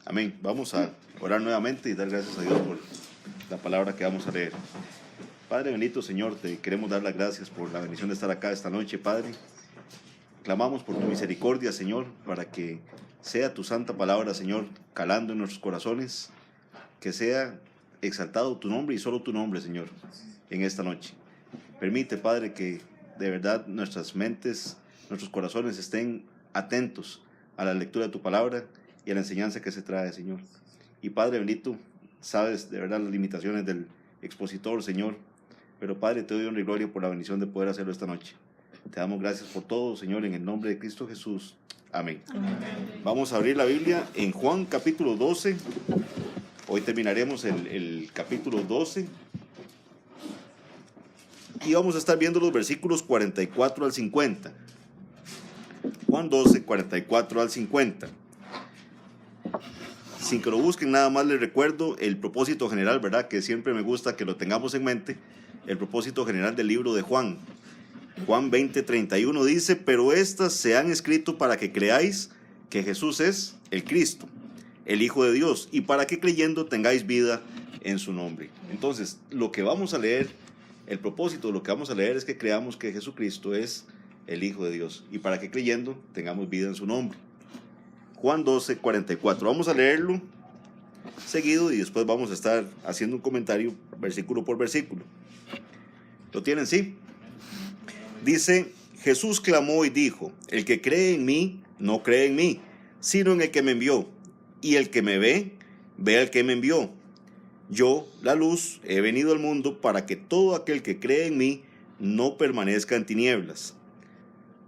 Amén. Vamos a orar nuevamente y dar gracias a Dios por la palabra que vamos a leer. Padre bendito, Señor, te queremos dar las gracias por la bendición de estar acá esta noche, Padre. Clamamos por tu misericordia, Señor, para que sea tu santa palabra, Señor, calando en nuestros corazones, que sea exaltado tu nombre y solo tu nombre, Señor, en esta noche. Permite, Padre, que de verdad nuestras mentes, nuestros corazones estén atentos a la lectura de tu palabra y a la enseñanza que se trae, Señor. Y Padre bendito, sabes de verdad las limitaciones del expositor, Señor, pero Padre, te doy honra y gloria por la bendición de poder hacerlo esta noche. Te damos gracias por todo, Señor, en el nombre de Cristo Jesús. Amén. Amén. Vamos a abrir la Biblia en Juan capítulo 12. Hoy terminaremos el capítulo 12. Y vamos a estar viendo los versículos 44 al 50. Juan 12, 44 al 50. Sin que lo busquen, nada más les recuerdo el propósito general, ¿verdad? Que siempre me gusta que lo tengamos en mente. El propósito general del libro de Juan. Juan 20, 31 dice: pero estas se han escrito para que creáis que Jesús es el Cristo, el Hijo de Dios, y para que creyendo tengáis vida en su nombre. Entonces, lo que vamos a leer, el propósito de lo que vamos a leer es que creamos que Jesucristo es el Hijo de Dios, y para que creyendo tengamos vida en su nombre. Juan 12, 44. Vamos a leerlo seguido y después vamos a estar haciendo un comentario versículo por versículo. ¿Lo tienen? Sí. Dice: Jesús clamó y dijo: el que cree en mí, no cree en mí, sino en el que me envió. Y el que me ve, ve al que me envió. Yo, la luz, he venido al mundo para que todo aquel que cree en mí no permanezca en tinieblas.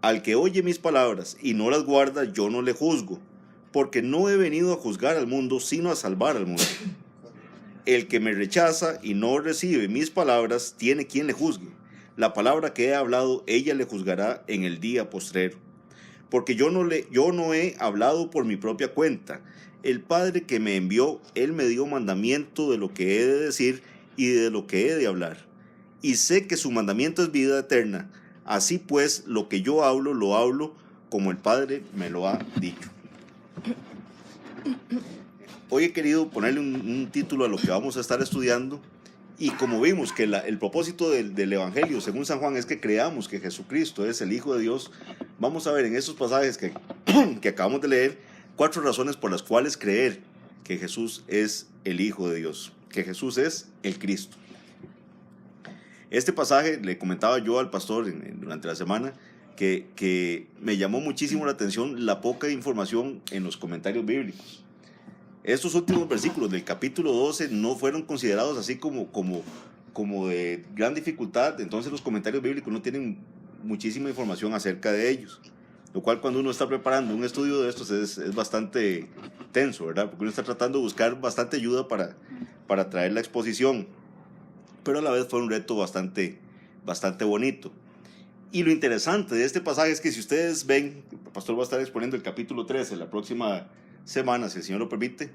Al que oye mis palabras y no las guarda, yo no le juzgo, porque no he venido a juzgar al mundo, sino a salvar al mundo. El que me rechaza y no recibe mis palabras, tiene quien le juzgue. La palabra que he hablado, ella le juzgará en el día postrero. Porque yo no he hablado por mi propia cuenta. El Padre que me envió, Él me dio mandamiento de lo que he de decir y de lo que he de hablar. Y sé que su mandamiento es vida eterna. Así pues, lo que yo hablo, lo hablo como el Padre me lo ha dicho. Hoy he querido ponerle un título a lo que vamos a estar estudiando. Y como vimos que el propósito del Evangelio, según San Juan, es que creamos que Jesucristo es el Hijo de Dios, vamos a ver en estos pasajes que acabamos de leer 4 razones por las cuales creer que Jesús es el Hijo de Dios, que Jesús es el Cristo. Este pasaje le comentaba yo al pastor durante la semana que me llamó muchísimo la atención la poca información en los comentarios bíblicos. Estos últimos versículos del capítulo 12 no fueron considerados así como de gran dificultad, entonces los comentarios bíblicos no tienen muchísima información acerca de ellos, lo cual cuando uno está preparando un estudio de estos es bastante tenso, ¿verdad? Porque uno está tratando de buscar bastante ayuda para traer la exposición, pero a la vez fue un reto bastante bonito. Y lo interesante de este pasaje es que si ustedes ven, el pastor va a estar exponiendo el capítulo 13 la próxima semana, si el Señor lo permite,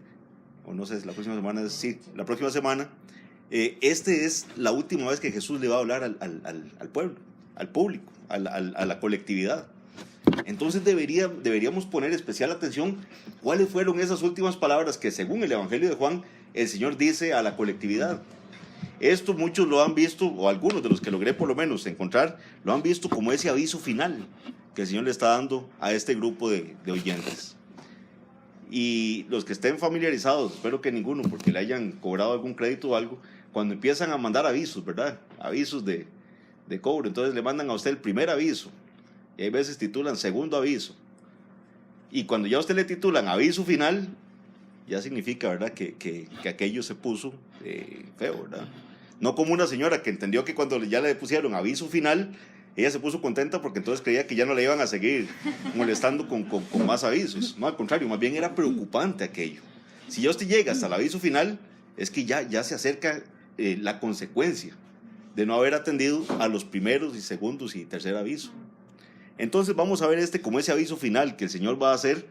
o no sé, la próxima semana, sí, la próxima semana, este es la última vez que Jesús le va a hablar al pueblo, al público, a la colectividad. Entonces deberíamos poner especial atención cuáles fueron esas últimas palabras que según el Evangelio de Juan, el Señor dice a la colectividad. Esto muchos lo han visto, o algunos de los que logré por lo menos encontrar, lo han visto como ese aviso final que el Señor le está dando a este grupo de oyentes. Y los que estén familiarizados, espero que ninguno, porque le hayan cobrado algún crédito o algo, cuando empiezan a mandar avisos, ¿verdad? Avisos de cobro, entonces le mandan a usted el primer aviso, y hay veces titulan segundo aviso. Y cuando ya a usted le titulan aviso final, ya significa, ¿verdad?, que aquello se puso feo, ¿verdad? No como una señora que entendió que cuando ya le pusieron aviso final, ella se puso contenta porque entonces creía que ya no le iban a seguir molestando con más avisos. No, al contrario, más bien era preocupante aquello. Si ya usted llega hasta el aviso final, es que ya se acerca la consecuencia de no haber atendido a los primeros y segundos y tercer aviso. Entonces vamos a ver como ese aviso final que el Señor va a hacer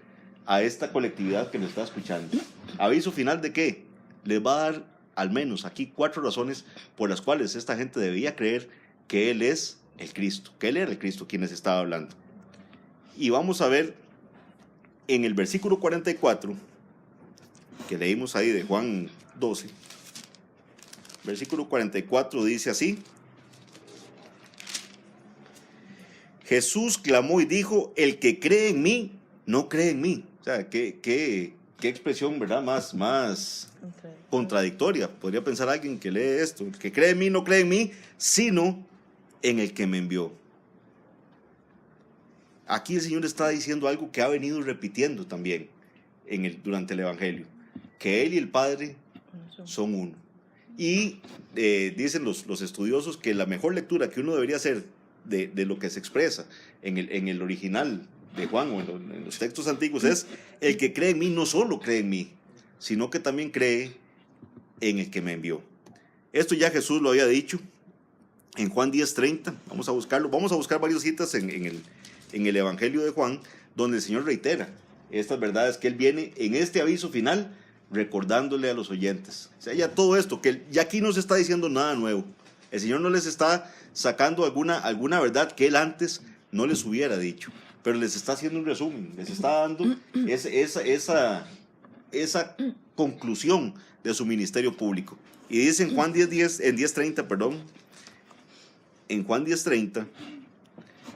a esta colectividad que nos está escuchando. ¿Aviso final de qué? Les va a dar al menos aquí 4 razones por las cuales esta gente debía creer que Él es el Cristo, que Él era el Cristo quien les estaba hablando. Y vamos a ver en el versículo 44 que leímos ahí de Juan 12, versículo 44 dice así: Jesús clamó y dijo, el que cree en mí, no cree en mí. O sea, qué expresión, ¿verdad? Más contradictoria. Podría pensar alguien que lee esto: el que cree en mí, no cree en mí, sino en el que me envió. Aquí el Señor está diciendo algo que ha venido repitiendo también durante el Evangelio, que Él y el Padre son uno. Y dicen los estudiosos que la mejor lectura que uno debería hacer de lo que se expresa en el original de Juan o en los textos antiguos es: el que cree en mí no solo cree en mí, sino que también cree en el que me envió. Esto ya Jesús lo había dicho en Juan 10:30. Vamos a buscarlo. Vamos a buscar varias citas en el Evangelio de Juan, donde el Señor reitera estas verdades que Él viene en este aviso final recordándole a los oyentes. O sea, ya todo esto, que ya aquí no se está diciendo nada nuevo. El Señor no les está sacando alguna verdad que Él antes no les hubiera dicho, pero les está haciendo un resumen, les está dando esa conclusión de su ministerio público. Y dice en Juan 10:30, perdón, en Juan 10:30,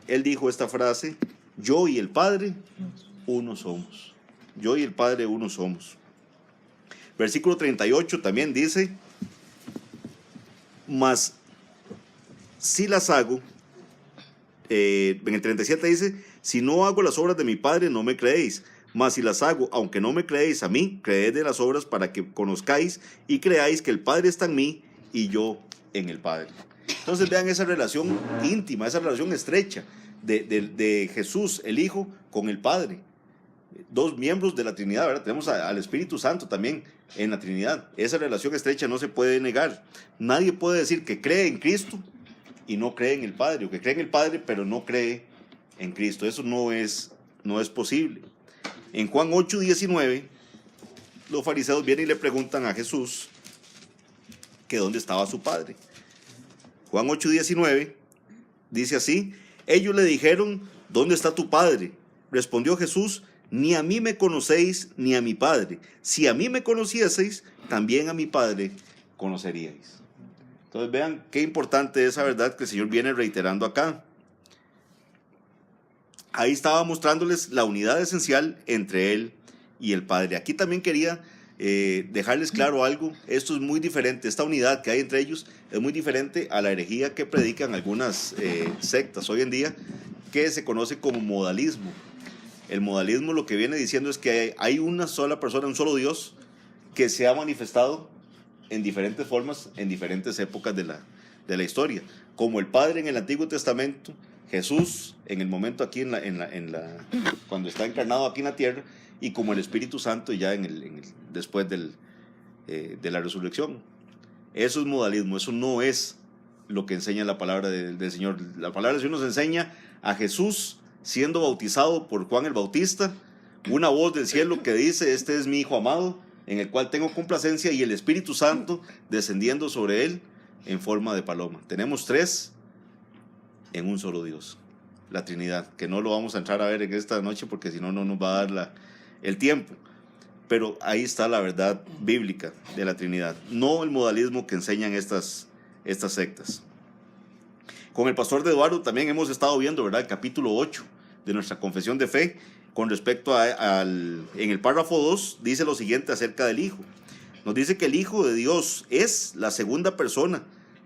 Él dijo esta frase: yo y el Padre uno somos. Yo y el Padre uno somos. Versículo 38 también dice: mas si las hago, en el 37 dice: si no hago las obras de mi Padre, no me creéis. Mas si las hago, aunque no me creéis a mí, creed de las obras para que conozcáis y creáis que el Padre está en mí y yo en el Padre. Entonces vean esa relación íntima, esa relación estrecha de Jesús, el Hijo, con el Padre. Dos miembros de la Trinidad, ¿verdad? Tenemos al Espíritu Santo también en la Trinidad. Esa relación estrecha no se puede negar. Nadie puede decir que cree en Cristo y no cree en el Padre, o que cree en el Padre pero no cree en Cristo. Eso no es posible. En Juan 8:19, los fariseos vienen y le preguntan a Jesús que dónde estaba su Padre. Juan 8:19 dice así: ellos le dijeron, ¿dónde está tu Padre? Respondió Jesús: ni a mí me conocéis ni a mi Padre. Si a mí me conocieseis, también a mi Padre conoceríais. Entonces vean qué importante es esa verdad que el Señor viene reiterando acá. Ahí estaba mostrándoles la unidad esencial entre Él y el Padre. Aquí también quería dejarles claro algo. Esto es muy diferente, esta unidad que hay entre ellos es muy diferente a la herejía que predican algunas sectas hoy en día, que se conoce como modalismo. El modalismo lo que viene diciendo es que hay una sola persona, un solo Dios, que se ha manifestado en diferentes formas, en diferentes épocas de la historia. Como el Padre en el Antiguo Testamento, Jesús en el momento aquí cuando está encarnado aquí en la tierra, y como el Espíritu Santo ya después de la resurrección. Eso es modalismo, eso no es lo que enseña la palabra del Señor. La palabra del Señor nos enseña a Jesús siendo bautizado por Juan el Bautista, una voz del cielo que dice: este es mi Hijo amado, en el cual tengo complacencia, y el Espíritu Santo descendiendo sobre él en forma de paloma. Tenemos tres en un solo Dios, la Trinidad, que no lo vamos a entrar a ver en esta noche porque si no, no nos va a dar el tiempo. Pero ahí está la verdad bíblica de la Trinidad, no el modalismo que enseñan estas sectas. Con el pastor de Eduardo también hemos estado viendo, ¿verdad?, el capítulo 8 de nuestra confesión de fe. Con respecto en el párrafo 2 dice lo siguiente acerca del Hijo. Nos dice que el Hijo de Dios es la segunda persona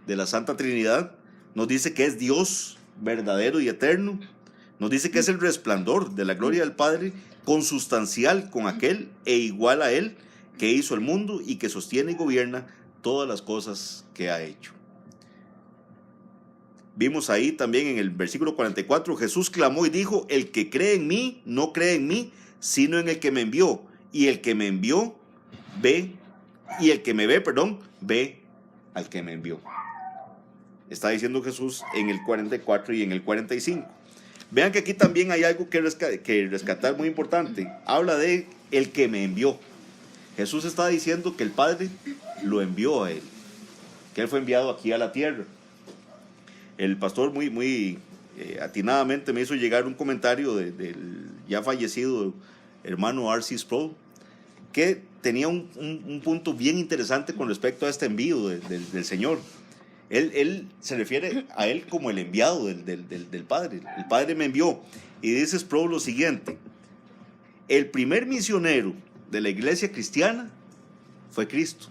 de la Santa Trinidad. Nos dice que es Dios verdadero y eterno. Nos dice que es el resplandor de la gloria del Padre, consustancial con aquel e igual a Él, que hizo el mundo y que sostiene y gobierna todas las cosas que ha hecho. Vimos ahí también en el versículo 44, Jesús clamó y dijo: el que cree en mí, no cree en mí, sino en el que me envió. Y el que me envió, ve al que me envió. Está diciendo Jesús en el 44 y en el 45. Vean que aquí también hay algo que rescatar muy importante. Habla de el que me envió. Jesús está diciendo que el Padre lo envió a Él, que Él fue enviado aquí a la tierra. El pastor muy atinadamente me hizo llegar un comentario del ya fallecido hermano R.C. Sproul, que tenía un punto bien interesante con respecto a este envío del Señor. Él se refiere a él como el enviado del Padre. El Padre me envió. Y dice Sproul lo siguiente: el primer misionero de la iglesia cristiana fue Cristo.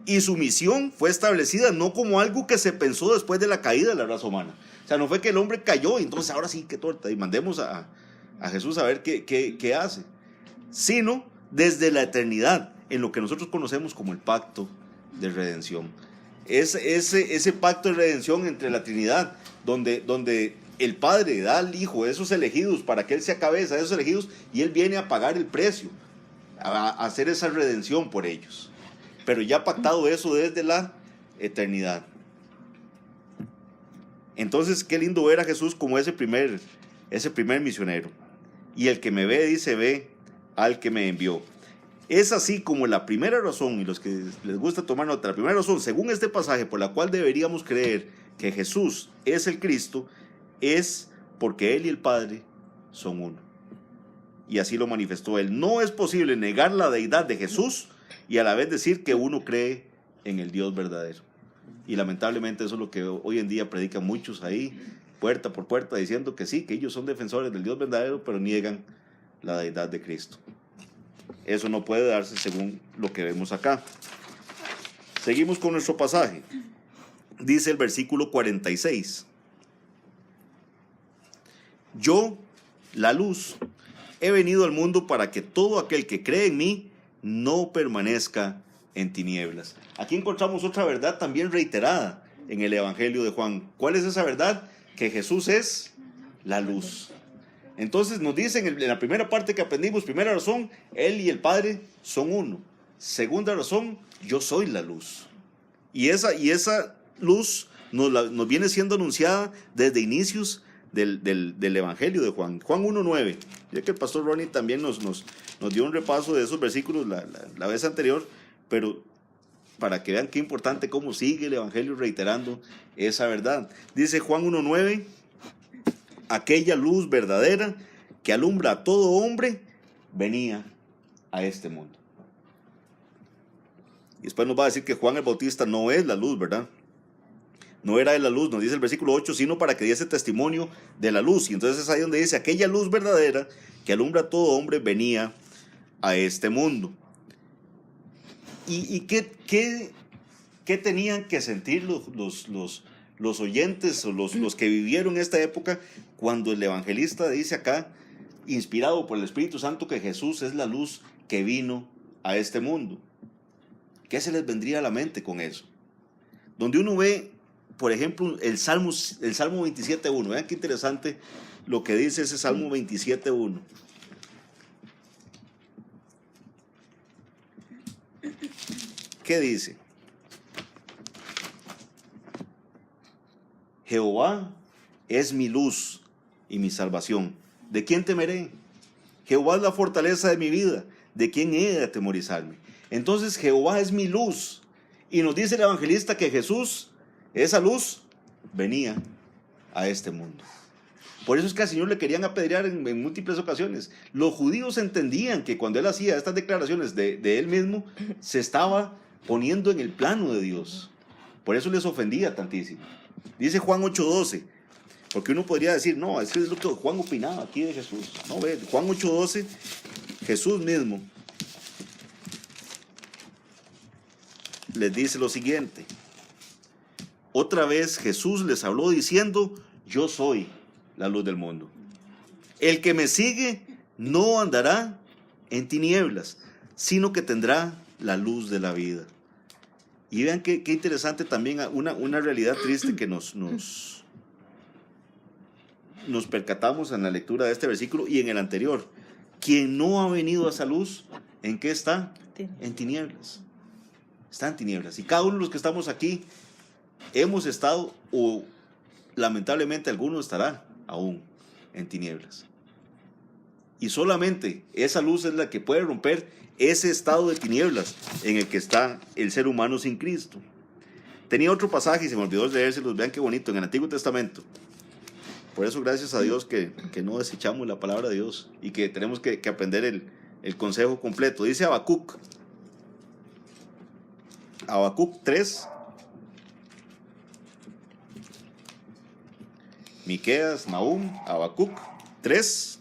Y su misión fue establecida no como algo que se pensó después de la caída de la raza humana. O sea, no fue que el hombre cayó y entonces ahora sí, qué torta, y mandemos a Jesús a ver qué hace. Sino desde la eternidad, en lo que nosotros conocemos como el pacto de redención. Ese pacto de redención entre la Trinidad, donde el Padre da al Hijo esos elegidos para que Él sea cabeza de esos elegidos, y Él viene a pagar el precio, a hacer esa redención por ellos. Pero ya pactado eso desde la eternidad. Entonces, qué lindo ver a Jesús como ese primer misionero. Y el que me ve, dice, ve al que me envió. Es así como la primera razón, y los que les gusta tomar nota, la primera razón, según este pasaje, por la cual deberíamos creer que Jesús es el Cristo, es porque Él y el Padre son uno. Y así lo manifestó Él. No es posible negar la deidad de Jesús y a la vez decir que uno cree en el Dios verdadero. Y lamentablemente eso es lo que hoy en día predican muchos ahí, puerta por puerta, diciendo que sí, que ellos son defensores del Dios verdadero, pero niegan la deidad de Cristo. Eso no puede darse según lo que vemos acá. Seguimos con nuestro pasaje. Dice el versículo 46. Yo, la luz, he venido al mundo para que todo aquel que cree en mí no permanezca en tinieblas. Aquí encontramos otra verdad también reiterada en el Evangelio de Juan. ¿Cuál es esa verdad? Que Jesús es la luz. Entonces nos dicen en la primera parte que aprendimos, primera razón, Él y el Padre son uno. Segunda razón, yo soy la luz. Y esa luz nos viene siendo anunciada desde inicios del Evangelio de Juan. Juan 1:9. Ya que el pastor Ronnie también nos dio un repaso de esos versículos la vez anterior, pero para que vean qué importante cómo sigue el Evangelio reiterando esa verdad. Dice Juan 1:9, aquella luz verdadera que alumbra a todo hombre venía a este mundo. Y después nos va a decir que Juan el Bautista no es la luz, ¿verdad? No era de la luz, nos dice el versículo 8, sino para que diese testimonio de la luz. Y entonces es ahí donde dice, aquella luz verdadera que alumbra a todo hombre venía a este mundo. ¿Y qué tenían que sentir los oyentes o los que vivieron esta época cuando el evangelista dice acá, inspirado por el Espíritu Santo, que Jesús es la luz que vino a este mundo? ¿Qué se les vendría a la mente con eso? Donde uno ve, por ejemplo, el Salmo 27.1. Vean qué interesante lo que dice ese Salmo 27.1. ¿Qué dice? Jehová es mi luz y mi salvación. ¿De quién temeré? Jehová es la fortaleza de mi vida. ¿De quién he de atemorizarme? Entonces Jehová es mi luz. Y nos dice el evangelista que Jesús, esa luz, venía a este mundo. Por eso es que al Señor le querían apedrear en múltiples ocasiones. Los judíos entendían que cuando Él hacía estas declaraciones de Él mismo, se estaba poniendo en el plano de Dios. Por eso les ofendía tantísimo. Dice Juan 8:12, porque uno podría decir, no, es que es lo que Juan opinaba aquí de Jesús. No, ve, Juan 8:12, Jesús mismo les dice lo siguiente. Otra vez Jesús les habló diciendo, yo soy la luz del mundo. El que me sigue no andará en tinieblas, sino que tendrá la luz de la vida. Y vean qué interesante también una realidad triste que nos percatamos en la lectura de este versículo y en el anterior. Quien no ha venido a esa luz, ¿en qué está? En tinieblas. Está en tinieblas. Y cada uno de los que estamos aquí hemos estado, o lamentablemente alguno estará aún en tinieblas. Y solamente esa luz es la que puede romper ese estado de tinieblas en el que está el ser humano sin Cristo. Tenía otro pasaje y se me olvidó leérselos. Vean qué bonito, en el Antiguo Testamento. Por eso gracias a Dios que no desechamos la palabra de Dios y que tenemos que aprender el el consejo completo. Dice Habacuc 3, Miqueas, Nahum, Habacuc 3,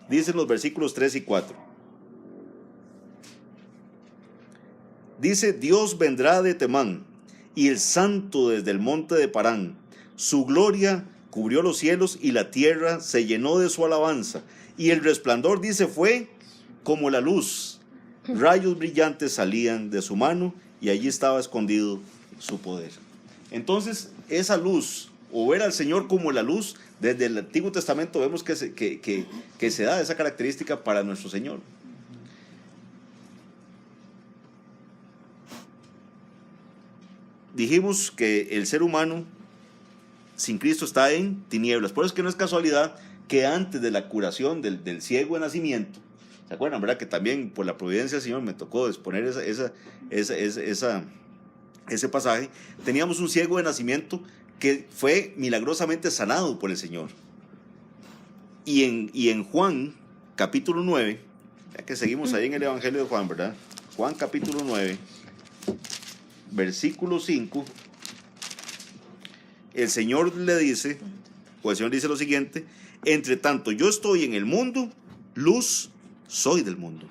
dicen los versículos 3 y 4. Dice: Dios vendrá de Temán, y el santo desde el monte de Parán. Su gloria cubrió los cielos, y la tierra se llenó de su alabanza. Y el resplandor, dice, fue como la luz. Rayos brillantes salían de su mano, y allí estaba escondido su poder. Entonces, esa luz, o ver al Señor como la luz, desde el Antiguo Testamento vemos que se da esa característica para nuestro Señor. Dijimos que el ser humano sin Cristo está en tinieblas. Por eso es que no es casualidad que antes de la curación del ciego de nacimiento, ¿se acuerdan, verdad? Que también por la providencia del Señor me tocó exponer ese pasaje. Teníamos un ciego de nacimiento que fue milagrosamente sanado por el Señor. Y en Juan capítulo 9, ya que seguimos ahí en el Evangelio de Juan, ¿verdad? Juan capítulo 9, versículo 5, el Señor le dice, o el Señor dice lo siguiente: entre tanto yo estoy en el mundo, luz soy del mundo.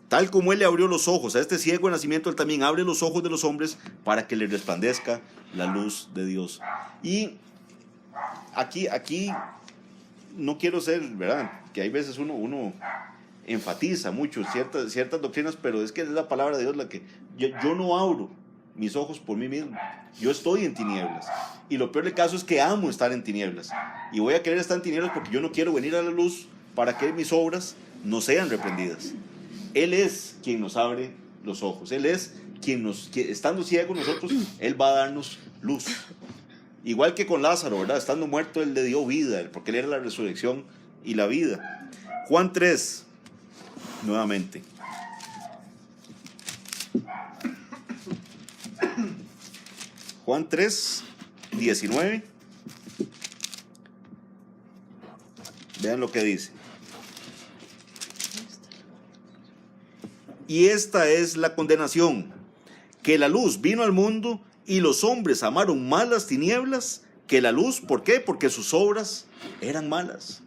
Tal como Él le abrió los ojos a este ciego de nacimiento, Él también abre los ojos de los hombres para que les resplandezca la luz de Dios. Y aquí no quiero ser, ¿verdad? Que hay veces uno enfatiza mucho ciertas doctrinas, pero es que es la palabra de Dios la que... Yo no abro mis ojos por mí mismo. Yo estoy en tinieblas. Y lo peor del caso es que amo estar en tinieblas. Y voy a querer estar en tinieblas porque yo no quiero venir a la luz para que mis obras no sean reprendidas. Él es quien nos abre los ojos. Él es quien estando ciegos nosotros, Él va a darnos luz. Igual que con Lázaro, ¿verdad? Estando muerto, Él le dio vida, porque Él era la resurrección y la vida. Juan 3, nuevamente. Juan 3, 19. Vean lo que dice. Y esta es la condenación, que la luz vino al mundo y los hombres amaron más las tinieblas que la luz. ¿Por qué? Porque sus obras eran malas.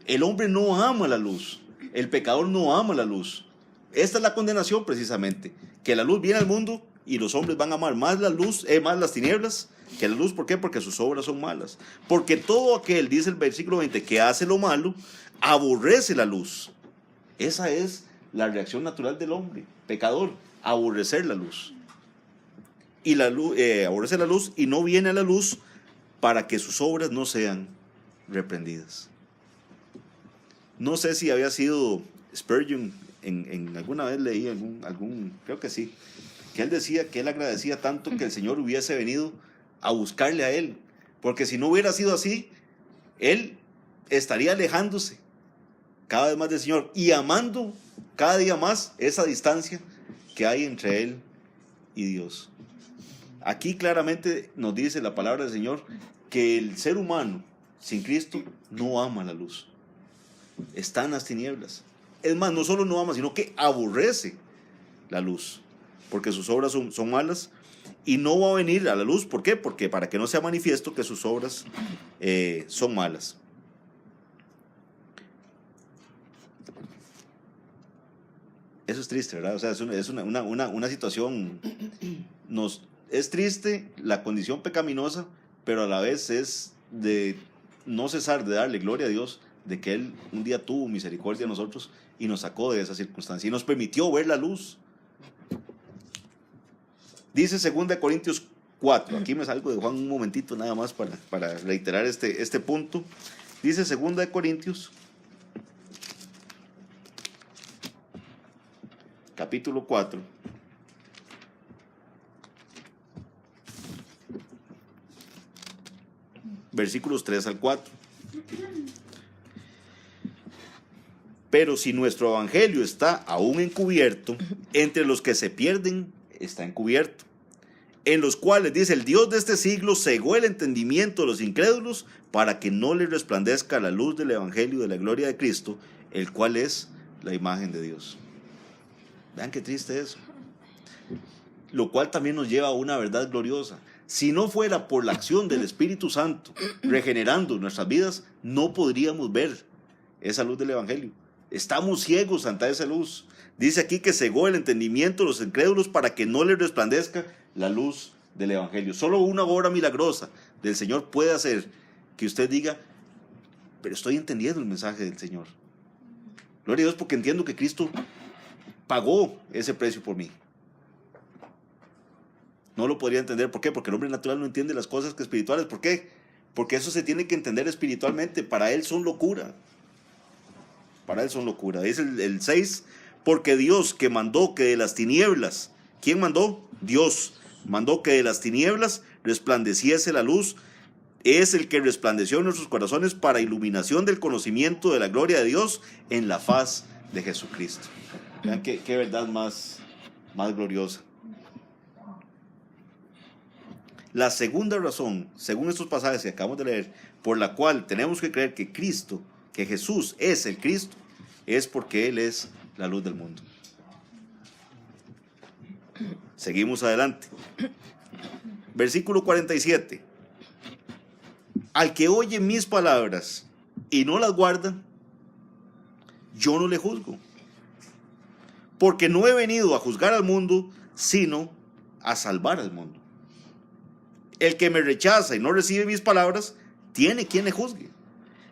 El hombre no ama la luz. El pecador no ama la luz. Esta es la condenación precisamente, que la luz viene al mundo y los hombres van a amar más la luz, más las tinieblas que la luz. ¿Por qué? Porque sus obras son malas. Porque todo aquel, dice el versículo 20, que hace lo malo, aborrece la luz. Esa es la reacción natural del hombre pecador, aborrecer la luz. Y la luz, aborrece la luz y no viene a la luz para que sus obras no sean reprendidas. No sé si había sido Spurgeon, en alguna vez leí creo que sí, que él decía que él agradecía tanto que el Señor hubiese venido a buscarle a él, porque si no hubiera sido así, él estaría alejándose cada vez más del Señor y amando cada día más esa distancia que hay entre él y Dios. Aquí claramente nos dice la palabra del Señor que el ser humano sin Cristo no ama la luz. Está en las tinieblas. Es más, no solo no ama, sino que aborrece la luz, porque sus obras son malas y no va a venir a la luz. ¿Por qué? Porque para que no sea manifiesto que sus obras son malas. Eso es triste, ¿verdad? O sea, es una situación, es triste la condición pecaminosa, pero a la vez es de no cesar de darle gloria a Dios de que Él un día tuvo misericordia de nosotros y nos sacó de esa circunstancia y nos permitió ver la luz. Dice 2 Corintios 4, aquí me salgo de Juan un momentito nada más para reiterar este punto. Dice 2 Corintios capítulo 4, versículos 3 al 4. Pero si nuestro evangelio está aún encubierto, entre los que se pierden está encubierto, en los cuales, dice, el Dios de este siglo cegó el entendimiento de los incrédulos para que no les resplandezca la luz del evangelio de la gloria de Cristo, el cual es la imagen de Dios. Vean qué triste eso. Lo cual también nos lleva a una verdad gloriosa. Si no fuera por la acción del Espíritu Santo regenerando nuestras vidas, no podríamos ver esa luz del evangelio. Estamos ciegos ante esa luz. Dice aquí que cegó el entendimiento de los incrédulos para que no les resplandezca la luz del evangelio. Solo una obra milagrosa del Señor puede hacer que usted diga, pero estoy entendiendo el mensaje del Señor. Gloria a Dios, porque entiendo que Cristo pagó ese precio por mí. No lo podría entender. ¿Por qué? Porque el hombre natural no entiende las cosas que espirituales. ¿Por qué? Porque eso se tiene que entender espiritualmente. Para él son locura. Para él son locura. Dice el 6, porque Dios que mandó que de las tinieblas, ¿quién mandó? Dios mandó que de las tinieblas resplandeciese la luz, es el que resplandeció en nuestros corazones para iluminación del conocimiento de la gloria de Dios en la faz de Jesucristo. Vean qué verdad más gloriosa. La segunda razón, según estos pasajes que acabamos de leer, por la cual tenemos que creer que Cristo, que Jesús es el Cristo, es porque Él es la luz del mundo. Seguimos adelante. Versículo 47. Al que oye mis palabras y no las guarda, yo no le juzgo. Porque no he venido a juzgar al mundo, sino a salvar al mundo. El que me rechaza y no recibe mis palabras, tiene quien le juzgue.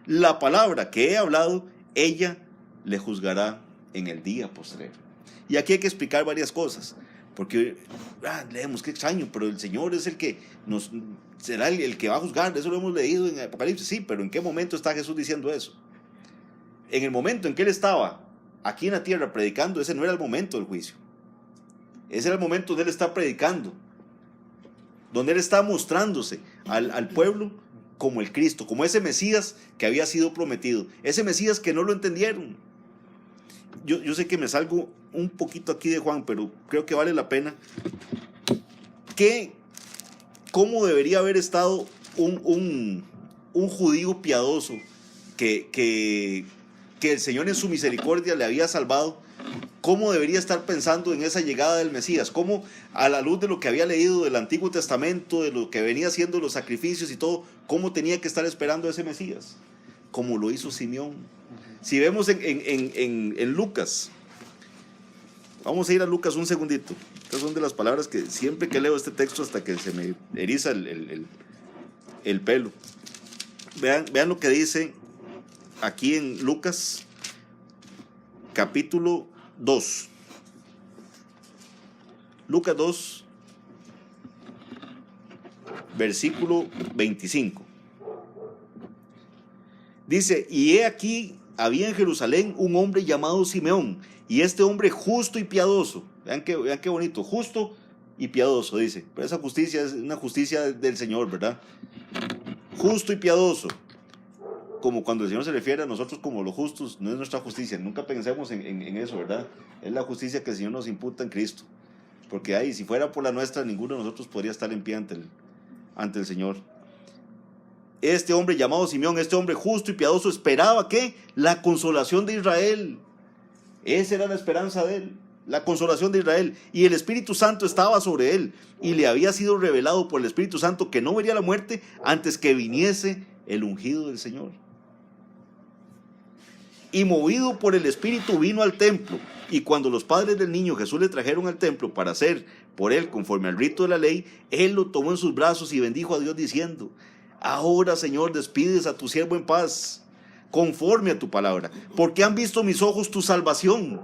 La palabra que he hablado, ella le juzgará en el día postrero. Y aquí hay que explicar varias cosas. Porque leemos, qué extraño, pero el Señor es el que será el que va a juzgar. Eso lo hemos leído en Apocalipsis, sí, pero ¿en qué momento está Jesús diciendo eso? En el momento en que Él estaba aquí en la tierra predicando, ese no era el momento del juicio. Ese era el momento donde Él está predicando, donde Él está mostrándose al pueblo como el Cristo, como ese Mesías que había sido prometido, ese Mesías que no lo entendieron. Yo sé que me salgo un poquito aquí de Juan, pero creo que vale la pena. ¿Cómo debería haber estado un judío piadoso que el Señor en su misericordia le había salvado? ¿Cómo debería estar pensando en esa llegada del Mesías? ¿Cómo, a la luz de lo que había leído del Antiguo Testamento, de lo que venía haciendo los sacrificios y todo, cómo tenía que estar esperando a ese Mesías? Como lo hizo Simeón. Si vemos en Lucas, vamos a ir a Lucas un segundito. Estas son de las palabras que siempre que leo este texto hasta que se me eriza el pelo. Vean lo que dice aquí en Lucas capítulo 2. Lucas 2, versículo 25. Dice, y he aquí, había en Jerusalén un hombre llamado Simeón, y este hombre justo y piadoso. Vean qué bonito, justo y piadoso, dice. Pero esa justicia es una justicia del Señor, ¿verdad? Justo y piadoso. Como cuando el Señor se refiere a nosotros como los justos, no es nuestra justicia. Nunca pensemos en eso, ¿verdad? Es la justicia que el Señor nos imputa en Cristo. Porque ahí, si fuera por la nuestra, ninguno de nosotros podría estar en pie ante el Señor. Este hombre llamado Simeón, este hombre justo y piadoso, esperaba ¿qué? La consolación de Israel. Esa era la esperanza de él, la consolación de Israel. Y el Espíritu Santo estaba sobre él, y le había sido revelado por el Espíritu Santo que no vería la muerte antes que viniese el ungido del Señor. Y movido por el Espíritu vino al templo, y cuando los padres del niño Jesús le trajeron al templo para hacer por él conforme al rito de la ley, él lo tomó en sus brazos y bendijo a Dios diciendo, ahora, Señor, despides a tu siervo en paz, conforme a tu palabra, porque han visto mis ojos tu salvación,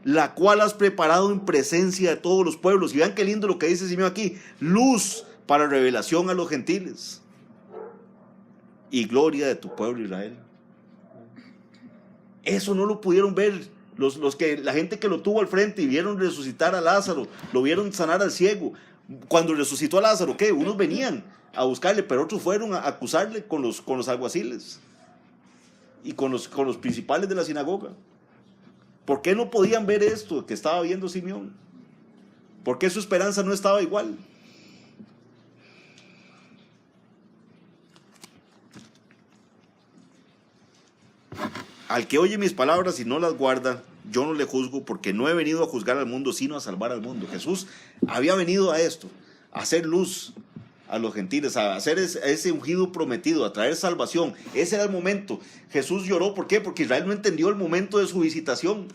la cual has preparado en presencia de todos los pueblos. Y vean qué lindo lo que dice Simeón aquí, luz para revelación a los gentiles y gloria de tu pueblo Israel. Eso no lo pudieron ver la gente que lo tuvo al frente y vieron resucitar a Lázaro, lo vieron sanar al ciego. Cuando resucitó a Lázaro, ¿qué? Unos venían a buscarle, pero otros fueron a acusarle con los alguaciles y con los principales de la sinagoga. ¿Por qué no podían ver esto que estaba viendo Simeón? ¿Por qué su esperanza no estaba igual? Al que oye mis palabras y no las guarda, yo no le juzgo, porque no he venido a juzgar al mundo, sino a salvar al mundo. Jesús había venido a esto, a hacer luz a los gentiles, a hacer ese ungido prometido, a traer salvación. Ese era el momento. Jesús lloró, ¿por qué? Porque Israel no entendió el momento de su visitación.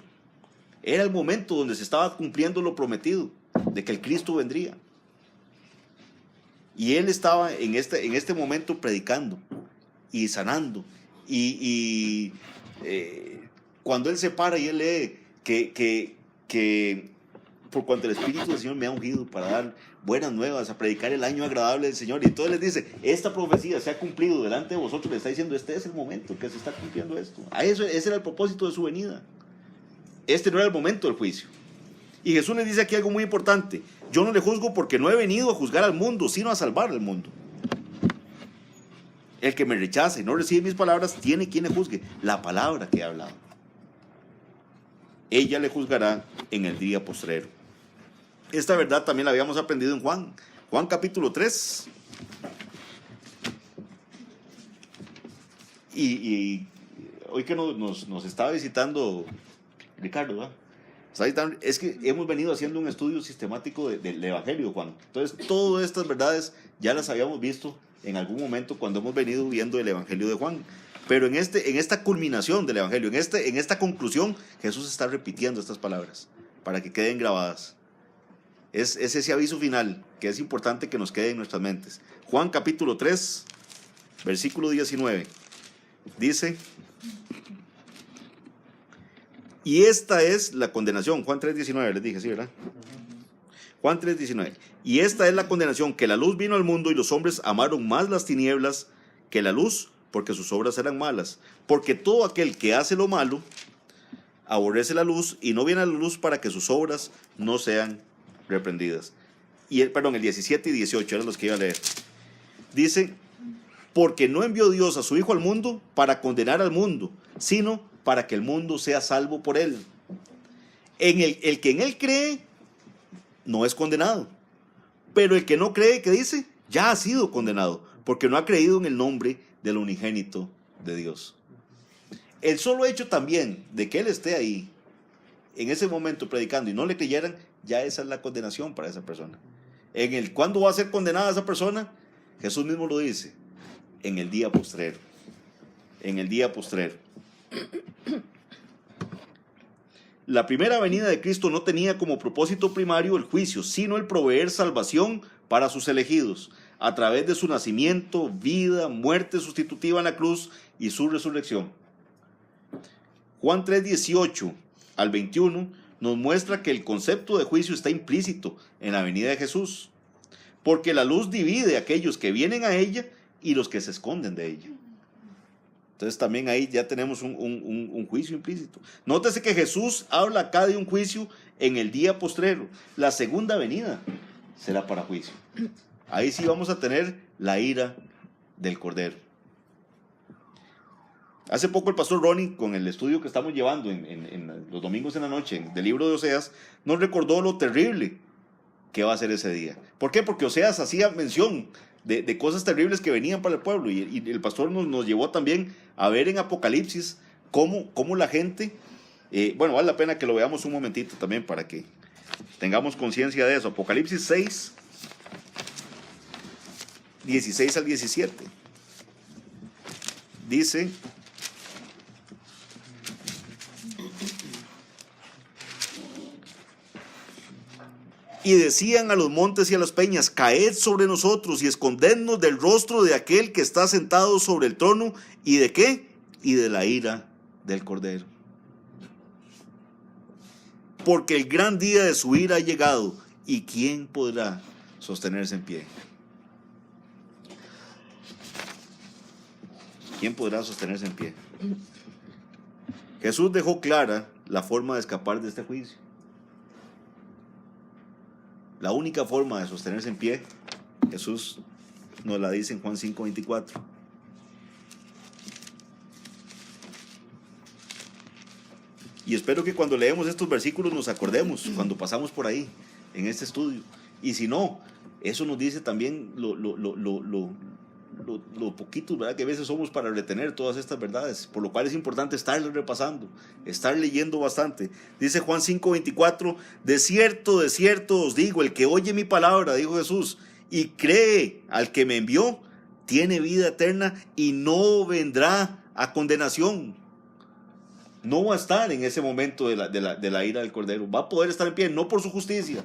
Era el momento donde se estaba cumpliendo lo prometido, de que el Cristo vendría. Y él estaba en este momento predicando y sanando. Cuando él se para y él lee que por cuanto el Espíritu del Señor me ha ungido para dar buenas nuevas, a predicar el año agradable del Señor, y entonces les dice, esta profecía se ha cumplido delante de vosotros, le está diciendo, este es el momento que se está cumpliendo esto. Ese era el propósito de su venida. Este no era el momento del juicio. Y Jesús les dice aquí algo muy importante: yo no le juzgo, porque no he venido a juzgar al mundo, sino a salvar al mundo. El que me rechaza y no recibe mis palabras tiene quien le juzgue, la palabra que he hablado. Ella le juzgará en el día postrero. Esta verdad también la habíamos aprendido en Juan capítulo 3. Y hoy que nos estaba visitando Ricardo, ¿verdad? Es que hemos venido haciendo un estudio sistemático del Evangelio, Juan. Entonces, todas estas verdades ya las habíamos visto en algún momento cuando hemos venido viendo el Evangelio de Juan. Pero en esta culminación del Evangelio, en esta conclusión, Jesús está repitiendo estas palabras para que queden grabadas. Es ese aviso final que es importante que nos quede en nuestras mentes. Juan capítulo 3, versículo 19. Dice: y esta es la condenación. Juan 3:19, les dije, sí, ¿verdad? Juan 3:19. Y esta es la condenación, que la luz vino al mundo y los hombres amaron más las tinieblas que la luz, porque sus obras eran malas. Porque todo aquel que hace lo malo aborrece la luz y no viene a la luz para que sus obras no sean reprendidas. El 17 y 18 eran los que iba a leer. Dice: porque no envió Dios a su Hijo al mundo para condenar al mundo, sino para que el mundo sea salvo por él. El que en él cree no es condenado, pero el que no cree, ¿qué dice? Ya ha sido condenado, porque no ha creído en el nombre del unigénito de Dios. El solo hecho también de que él esté ahí en ese momento predicando y no le creyeran, ya esa es la condenación para esa persona. ¿Cuándo va a ser condenada esa persona? Jesús mismo lo dice: en el día postrero. En el día postrero. La primera venida de Cristo no tenía como propósito primario el juicio, sino el proveer salvación para sus elegidos, a través de su nacimiento, vida, muerte sustitutiva en la cruz y su resurrección. Juan 3:18 al 21 nos muestra que el concepto de juicio está implícito en la venida de Jesús, porque la luz divide a aquellos que vienen a ella y los que se esconden de ella. Entonces también ahí ya tenemos un juicio implícito. Nótese que Jesús habla acá de un juicio en el día postrero. La segunda venida será para juicio. Ahí sí vamos a tener la ira del Cordero. Hace poco el pastor Ronnie, con el estudio que estamos llevando en los domingos en la noche del libro de Oseas, nos recordó lo terrible que va a ser ese día. ¿Por qué? Porque Oseas hacía mención de cosas terribles que venían para el pueblo, y el pastor nos llevó también a ver en Apocalipsis cómo la gente, vale la pena que lo veamos un momentito también para que tengamos conciencia de eso. Apocalipsis 6, 16 al 17. Dice: y decían a los montes y a las peñas: caed sobre nosotros y escondednos del rostro de aquel que está sentado sobre el trono, ¿y de qué? Y de la ira del Cordero. Porque el gran día de su ira ha llegado, ¿y quién podrá sostenerse en pie? ¿Quién podrá sostenerse en pie? Jesús dejó clara la forma de escapar de este juicio. La única forma de sostenerse en pie, Jesús nos la dice en Juan 5:24. Y espero que cuando leemos estos versículos nos acordemos, cuando pasamos por ahí, en este estudio. Y si no, eso nos dice también lo poquito, ¿verdad?, que a veces somos para retener todas estas verdades, por lo cual es importante estarle repasando, estar leyendo bastante. Dice Juan 5:24, de cierto os digo, el que oye mi palabra, dijo Jesús, y cree al que me envió, tiene vida eterna y no vendrá a condenación. No va a estar en ese momento de la ira del Cordero, va a poder estar en pie, no por su justicia,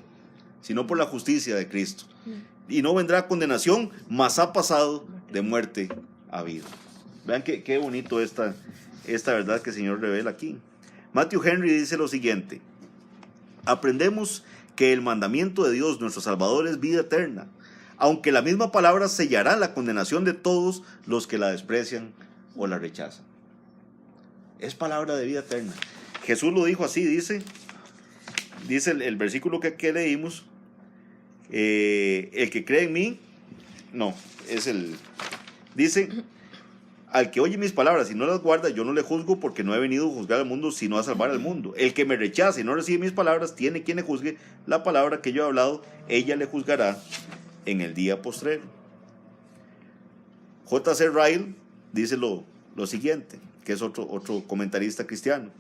sino por la justicia de Cristo. Y no vendrá a condenación, mas ha pasado de muerte a vida. Vean qué bonito esta verdad que el Señor revela aquí. Matthew Henry dice lo siguiente: aprendemos que el mandamiento de Dios, nuestro Salvador, es vida eterna, aunque la misma palabra sellará la condenación de todos los que la desprecian o la rechazan. Es palabra de vida eterna. Jesús lo dijo así, dice el versículo que leímos, el que cree en mí, dice, al que oye mis palabras y no las guarda, yo no le juzgo, porque no he venido a juzgar al mundo, sino a salvar al mundo. El que me rechaza y no recibe mis palabras, tiene quien le juzgue. La palabra que yo he hablado, ella le juzgará en el día postrero. J.C. Ryle dice lo siguiente, que es otro comentarista cristiano: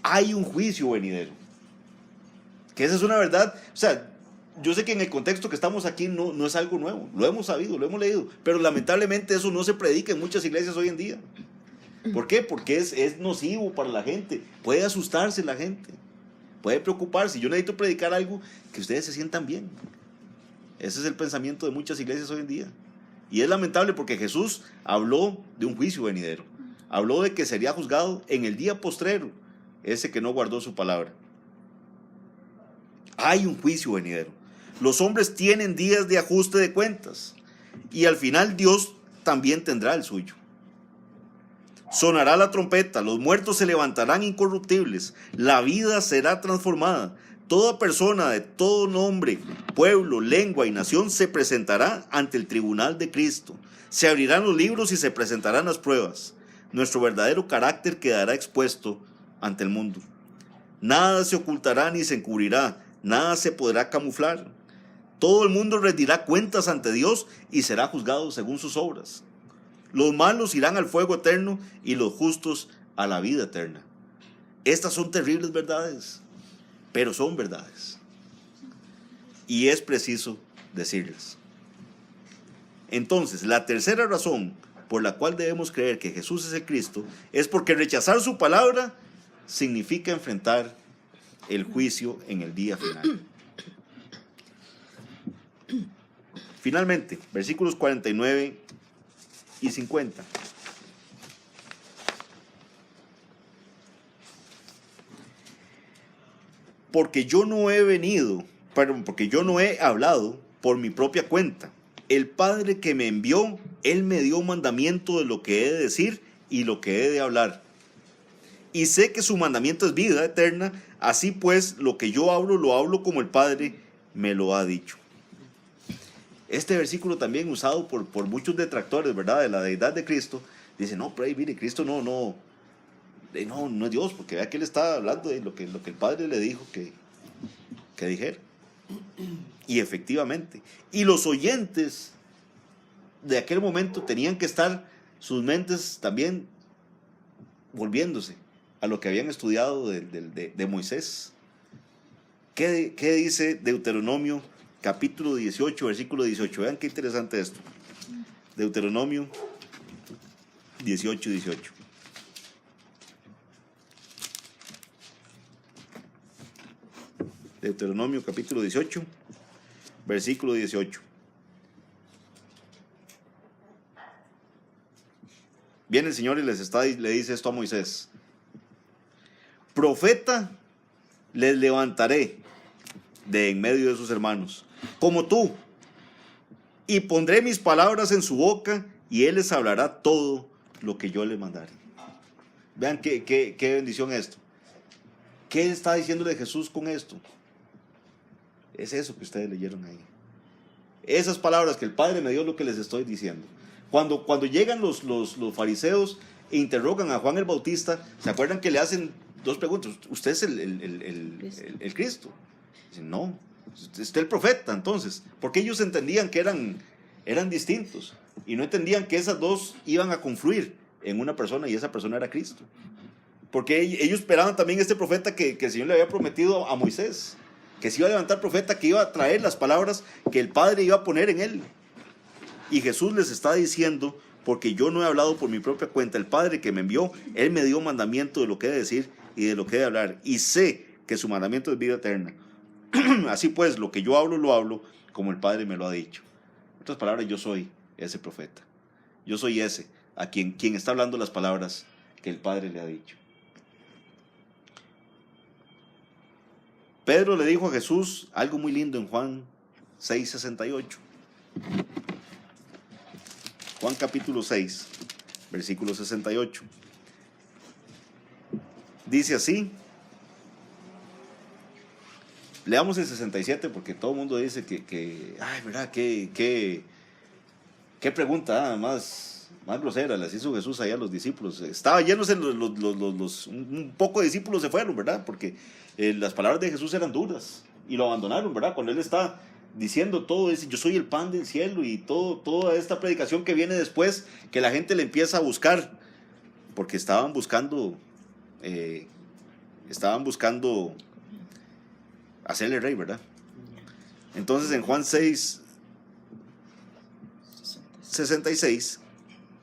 hay un juicio venidero. Que esa es una verdad. O sea, yo sé que en el contexto que estamos aquí no es algo nuevo, lo hemos sabido, lo hemos leído, pero lamentablemente eso no se predica en muchas iglesias hoy en día. ¿Por qué? Porque es nocivo para la gente, puede asustarse la gente, puede preocuparse. Yo necesito predicar algo que ustedes se sientan bien. Ese es el pensamiento de muchas iglesias hoy en día, y es lamentable, porque Jesús habló de un juicio venidero, habló de que sería juzgado en el día postrero ese que no guardó su palabra. Hay un juicio venidero. Los hombres tienen días de ajuste de cuentas, y al final Dios también tendrá el suyo. Sonará la trompeta, los muertos se levantarán incorruptibles, la vida será transformada. Toda persona de todo nombre, pueblo, lengua y nación se presentará ante el tribunal de Cristo. Se abrirán los libros y se presentarán las pruebas. Nuestro verdadero carácter quedará expuesto ante el mundo. Nada se ocultará ni se encubrirá, nada se podrá camuflar. Todo el mundo rendirá cuentas ante Dios y será juzgado según sus obras. Los malos irán al fuego eterno y los justos a la vida eterna. Estas son terribles verdades, pero son verdades, y es preciso decirlas. Entonces, la tercera razón por la cual debemos creer que Jesús es el Cristo es porque rechazar su palabra significa enfrentar el juicio en el día final. Finalmente, versículos 49 y 50. Porque yo no he hablado por mi propia cuenta. El Padre que me envió, Él me dio mandamiento de lo que he de decir y lo que he de hablar. Y sé que su mandamiento es vida eterna, así pues lo que yo hablo, lo hablo como el Padre me lo ha dicho. Este versículo también usado por muchos detractores, ¿verdad?, de la deidad de Cristo. Dice, no, pero ahí, mire, Cristo no es Dios, porque vea que Él está hablando de lo que el Padre le dijo que dijera. Y efectivamente, y los oyentes de aquel momento tenían que estar sus mentes también volviéndose a lo que habían estudiado de Moisés. ¿Qué dice Deuteronomio capítulo 18, versículo 18? Vean qué interesante esto. Deuteronomio 18, 18. Deuteronomio capítulo 18, versículo 18. Viene el Señor y le dice esto a Moisés: profeta les levantaré de en medio de sus hermanos, como tú, y pondré mis palabras en su boca, y él les hablará todo lo que yo les mandaré. Vean qué bendición esto. ¿Qué está diciéndole Jesús con esto? Es eso que ustedes leyeron ahí. Esas palabras que el Padre me dio, lo que les estoy diciendo. Cuando llegan los fariseos e interrogan a Juan el Bautista, ¿se acuerdan que le hacen dos preguntas? ¿Usted es el Cristo? Dicen, no. Está el profeta, entonces. Porque ellos entendían que eran distintos y no entendían que esas dos iban a confluir en una persona y esa persona era Cristo. Porque ellos esperaban también este profeta que el Señor le había prometido a Moisés, que se iba a levantar profeta, que iba a traer las palabras que el Padre iba a poner en él. Y Jesús les está diciendo, porque yo no he hablado por mi propia cuenta, el Padre que me envió, Él me dio mandamiento de lo que he de decir y de lo que he de hablar, y sé que su mandamiento es vida eterna. Así pues, lo que yo hablo, lo hablo como el Padre me lo ha dicho. En otras palabras, yo soy ese profeta. Yo soy ese, a quien está hablando las palabras que el Padre le ha dicho. Pedro le dijo a Jesús algo muy lindo en Juan 6:68. Juan capítulo 6, versículo 68. Dice así. Leamos el 67 porque todo el mundo dice ay, ¿verdad? Qué pregunta más grosera les hizo Jesús allá a los discípulos. Estaba llenos, un poco de discípulos se fueron, ¿verdad? Porque las palabras de Jesús eran duras y lo abandonaron, ¿verdad? Cuando Él está diciendo todo, dice, yo soy el pan del cielo, y toda esta predicación que viene después, que la gente le empieza a buscar, porque estaban buscando hacerle rey, ¿verdad? Entonces en Juan 6:66,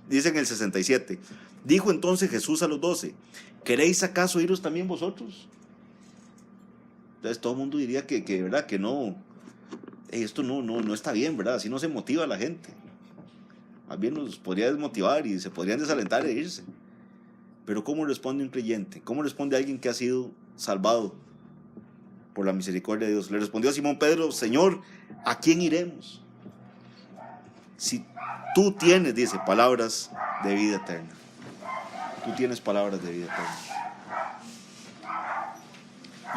dice en el 67, dijo entonces Jesús a los 12, ¿queréis acaso iros también vosotros? Entonces todo el mundo diría que ¿verdad? Que no, esto no está bien, ¿verdad? Así no se motiva a la gente. Más bien nos podría desmotivar y se podrían desalentar e irse. Pero ¿cómo responde un creyente? ¿Cómo responde alguien que ha sido salvado por la misericordia de Dios? Le respondió a Simón Pedro, Señor, ¿a quién iremos? Si tú tienes, dice, palabras de vida eterna. Tú tienes palabras de vida eterna.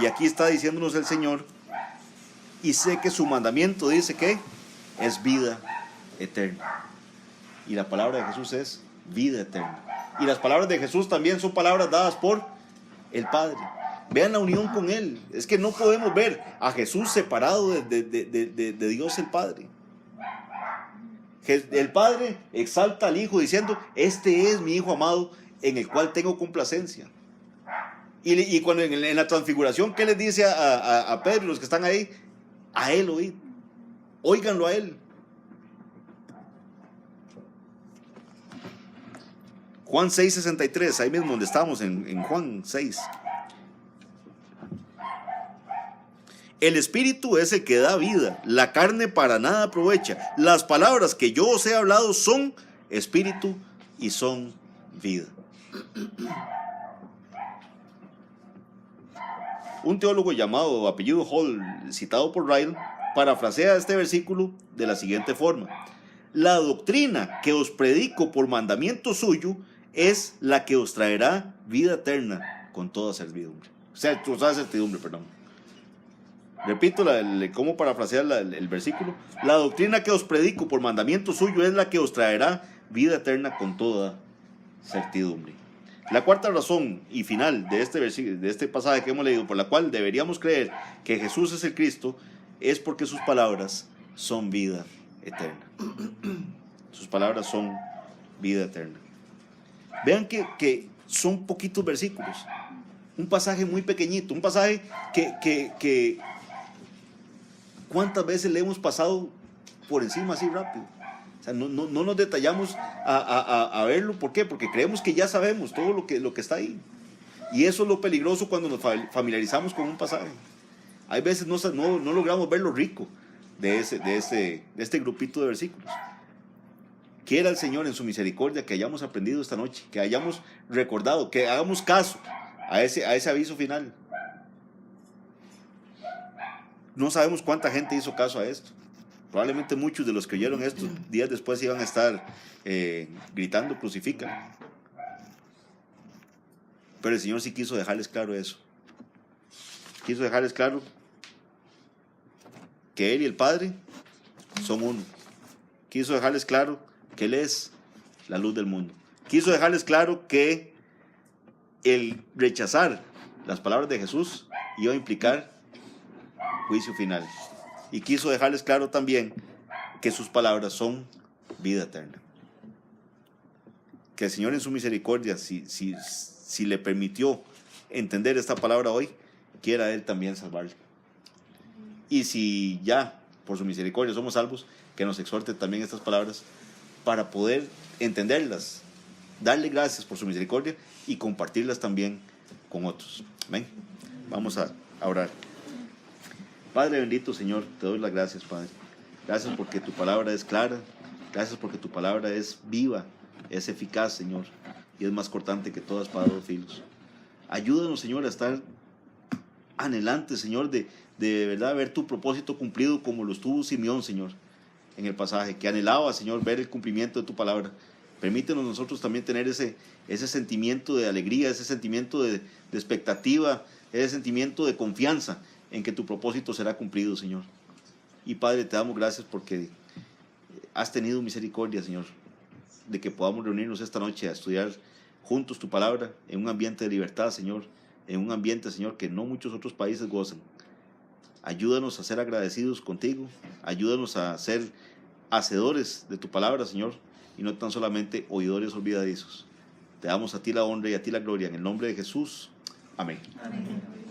Y aquí está diciéndonos el Señor, y sé que su mandamiento dice que es vida eterna. Y la palabra de Jesús es vida eterna. Y las palabras de Jesús también son palabras dadas por el Padre. Vean la unión con Él. Es que no podemos ver a Jesús separado de Dios el Padre. El Padre exalta al Hijo diciendo, este es mi Hijo amado en el cual tengo complacencia. Y cuando en la transfiguración, ¿qué les dice a Pedro y los que están ahí? A Él oíd. Óiganlo a Él. Juan 6:63, ahí mismo donde estamos en Juan 6. El Espíritu es el que da vida, la carne para nada aprovecha. Las palabras que yo os he hablado son Espíritu y son vida. Un teólogo llamado apellido Hall, citado por Ryle, parafrasea este versículo de la siguiente forma: la doctrina que os predico por mandamiento suyo es la que os traerá vida eterna con toda servidumbre. Certidumbre, perdón. Repito cómo parafrasear el versículo. La doctrina que os predico por mandamiento suyo es la que os traerá vida eterna con toda certidumbre. La cuarta razón y final de este pasaje que hemos leído, por la cual deberíamos creer que Jesús es el Cristo, es porque sus palabras son vida eterna. Sus palabras son vida eterna. Vean que son poquitos versículos. Un pasaje muy pequeñito, un pasaje que ¿cuántas veces le hemos pasado por encima así rápido? O sea, no nos detallamos a verlo. ¿Por qué? Porque creemos que ya sabemos todo lo que está ahí. Y eso es lo peligroso cuando nos familiarizamos con un pasaje. Hay veces no logramos ver lo rico de este grupito de versículos. Quiera el Señor en su misericordia que hayamos aprendido esta noche, que hayamos recordado, que hagamos caso a ese aviso final. No sabemos cuánta gente hizo caso a esto. Probablemente muchos de los que oyeron esto días después iban a estar gritando, crucifícalo. Pero el Señor sí quiso dejarles claro eso. Quiso dejarles claro que Él y el Padre son uno. Quiso dejarles claro que Él es la luz del mundo. Quiso dejarles claro que el rechazar las palabras de Jesús iba a implicar juicio final. y quiso dejarles claro también que sus palabras son vida eterna. Que el Señor en su misericordia, si le permitió entender esta palabra hoy, quiera Él también salvarle. Y si ya por su misericordia somos salvos, que nos exhorte también estas palabras para poder entenderlas, darle gracias por su misericordia y compartirlas también con otros. Amén. Vamos a orar. Padre bendito, Señor, te doy las gracias, Padre. Gracias porque tu palabra es clara, gracias porque tu palabra es viva, es eficaz, Señor, y es más cortante que toda espada de dos filos. Ayúdanos, Señor, a estar anhelantes, Señor, de verdad ver tu propósito cumplido como lo estuvo Simeón, Señor, en el pasaje, que anhelaba, Señor, ver el cumplimiento de tu palabra. Permítenos nosotros también tener ese sentimiento de alegría, ese sentimiento de expectativa, ese sentimiento de confianza en que tu propósito será cumplido, Señor. Y Padre, te damos gracias porque has tenido misericordia, Señor, de que podamos reunirnos esta noche a estudiar juntos tu palabra en un ambiente de libertad, Señor, en un ambiente, Señor, que no muchos otros países gozan. Ayúdanos a ser agradecidos contigo, ayúdanos a ser hacedores de tu palabra, Señor, y no tan solamente oidores olvidadizos. Te damos a ti la honra y a ti la gloria en el nombre de Jesús. Amén. Amén.